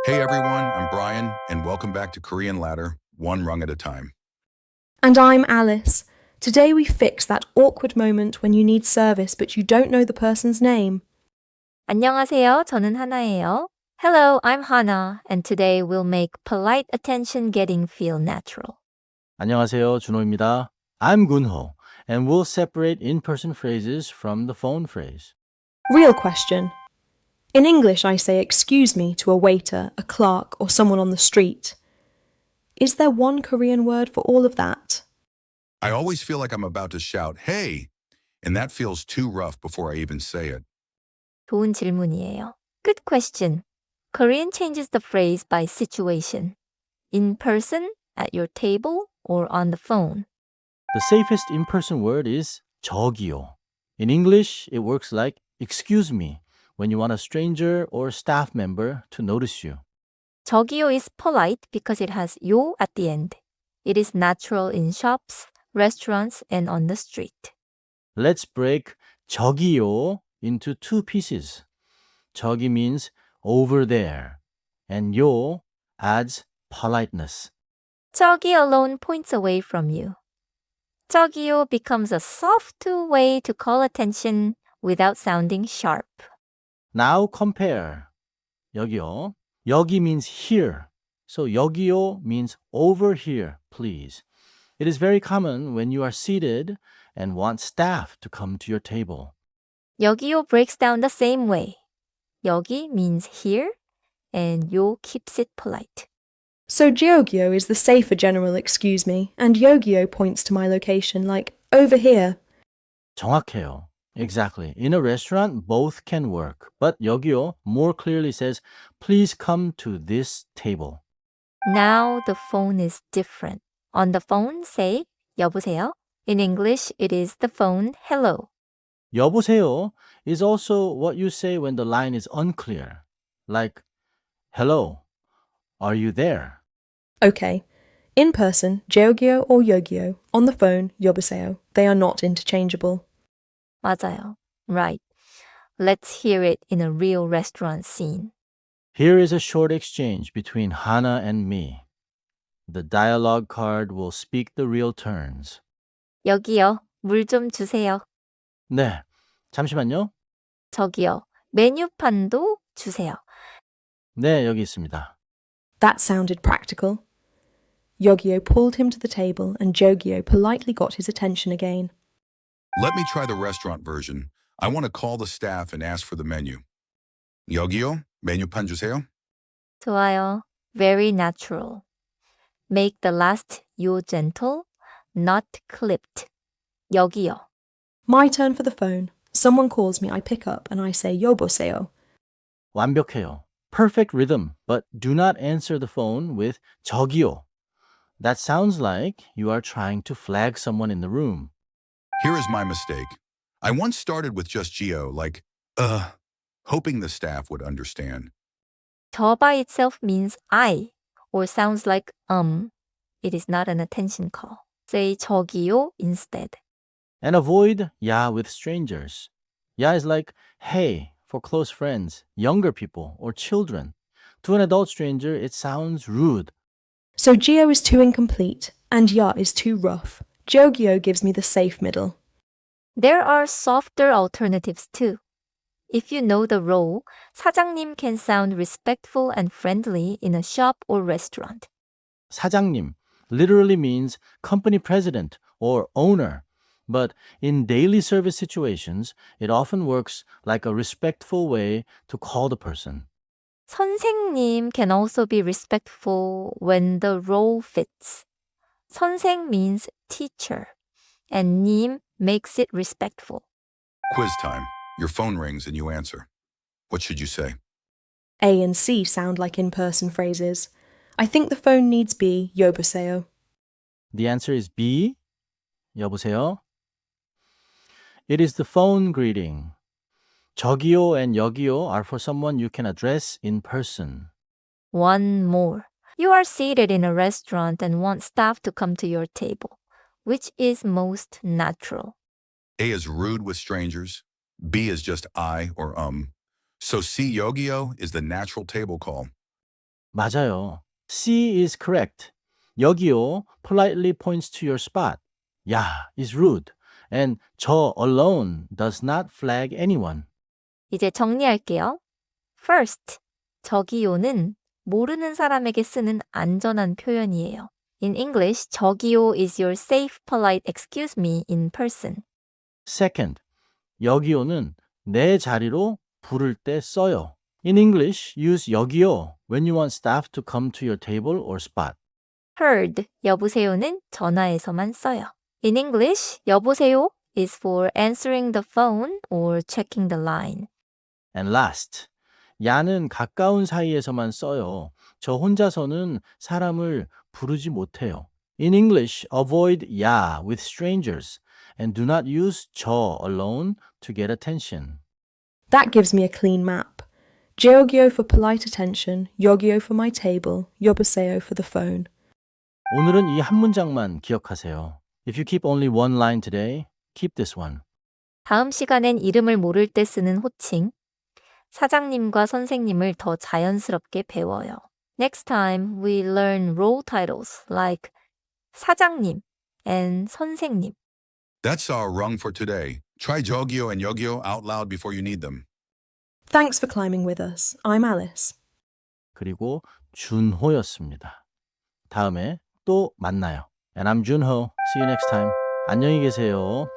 Hey everyone, I'm Brian, and welcome back to Korean Ladder, one rung at a time. And I'm Alice. Today we fix that awkward moment when you need service but you don't know the person's name. 안녕하세요. 저는 하나예요. Hello, I'm Hana, and today we'll make polite attention getting feel natural. 안녕하세요. 준호입니다. I'm Gunho, and we'll separate in-person phrases from the phone phrase. Real question. In English I say excuse me to a waiter, a clerk, or someone on the street. Is there one Korean word for all of that? I always feel like I'm about to shout, hey! And that feels too rough before I even say it. 좋은 질문이에요. Good question. Korean changes the phrase by situation. In person, at your table, or on the phone. The safest in-person word is 저기요. In English, it works like excuse me when you want a stranger or staff member to notice you. 저기요 is polite because it has 요 at the end. It is natural in shops, restaurants, and on the street. Let's break 저기요 into two pieces. 저기 means over there, and 요 adds politeness. 저기 alone points away from you. 저기요 becomes a soft way to call attention without sounding sharp. Now compare. 여기요. 여기 means here. So 여기요 means over here, please. It is very common when you are seated and want staff to come to your table. 여기요 breaks down the same way. 여기 means here, and 요 keeps it polite. So Georgio is the safer general excuse me, and Yogio points to my location like over here. 정확해요. Exactly. In a restaurant, both can work. But 여기요 more clearly says, please come to this table. Now the phone is different. On the phone, say 여보세요. In English, it is the phone hello. 여보세요 is also what you say when the line is unclear. Like, hello, are you there? Okay. In person, Georgio or Yogio. On the phone, 여보세요. They are not interchangeable. 맞아요. Right. Let's hear it in a real restaurant scene. Here is a short exchange between Hana and me. The dialogue card will speak the real turns. 여기요. 물 좀 주세요. 네, 잠시만요. 저기요. 메뉴판도 주세요. 네, 여기 있습니다. That sounded practical. Yogio pulled him to the table and Jogio politely got his attention again. Let me try the restaurant version. I want to call the staff and ask for the menu. 여기요, 메뉴판 주세요. 좋아요. Very natural. Make the last 요 gentle, not clipped. 여기요. My turn for the phone. Someone calls me, I pick up and I say 여보세요. 완벽해요. Perfect rhythm, but do not answer the phone with 저기요. That sounds like you are trying to flag someone in the room. Here is my mistake. I once started with just Geo, like, hoping the staff would understand. 저 by itself means I, or sounds like It is not an attention call. Say 저기요 instead. And avoid ya with strangers. Ya is like hey for close friends, younger people, or children. To an adult stranger, it sounds rude. So Gio is too incomplete and Ya is too rough. Jogio gives me the safe middle. There are softer alternatives too. If you know the role, 사장님 can sound respectful and friendly in a shop or restaurant. 사장님 literally means company president or owner. But in daily service situations, it often works like a respectful way to call the person. 선생님 can also be respectful when the role fits. 선생 means teacher, and 님 makes it respectful. Quiz time. Your phone rings and you answer. What should you say? A and C sound like in-person phrases. I think the phone needs B, 여보세요. The answer is B. 여보세요. It is the phone greeting. 저기요 and 여기요 are for someone you can address in person. One more. You are seated in a restaurant and want staff to come to your table. Which is most natural? A is rude with strangers. B is just I or So C Yogio is the natural table call. 맞아요. C is correct. 여기요 politely points to your spot. 야 is rude. And 저 alone does not flag anyone. 이제 정리할게요. First, 저기요는 모르는 사람에게 쓰는 안전한 표현이에요. In English, 저기요 is your safe, polite excuse me in person. Second, 여기요는 내 자리로 부를 때 써요. In English, use 여기요 when you want staff to come to your table or spot. Heard, 여보세요는 전화에서만 써요. In English, 여보세요 is for answering the phone or checking the line. And last, 야는 가까운 사이에서만 써요. 저 혼자서는 사람을 부르지 못해요. In English, avoid 야 with strangers and do not use 저 alone to get attention. That gives me a clean map. Georgio for polite attention, Yogio for my table, Yoboseo for the phone. 오늘은 이 한 문장만 기억하세요. If you keep only one line today, keep this one. 다음 시간엔 이름을 모를 때 쓰는 호칭, 사장님과 선생님을 더 자연스럽게 배워요. Next time we learn role titles like 사장님 and 선생님. That's our rung for today. Try Jogyo and Yogyo out loud before you need them. Thanks for climbing with us. I'm Alice. 그리고 준호였습니다. 다음에 또 만나요. And I'm Junho. See you next time. 안녕히 계세요.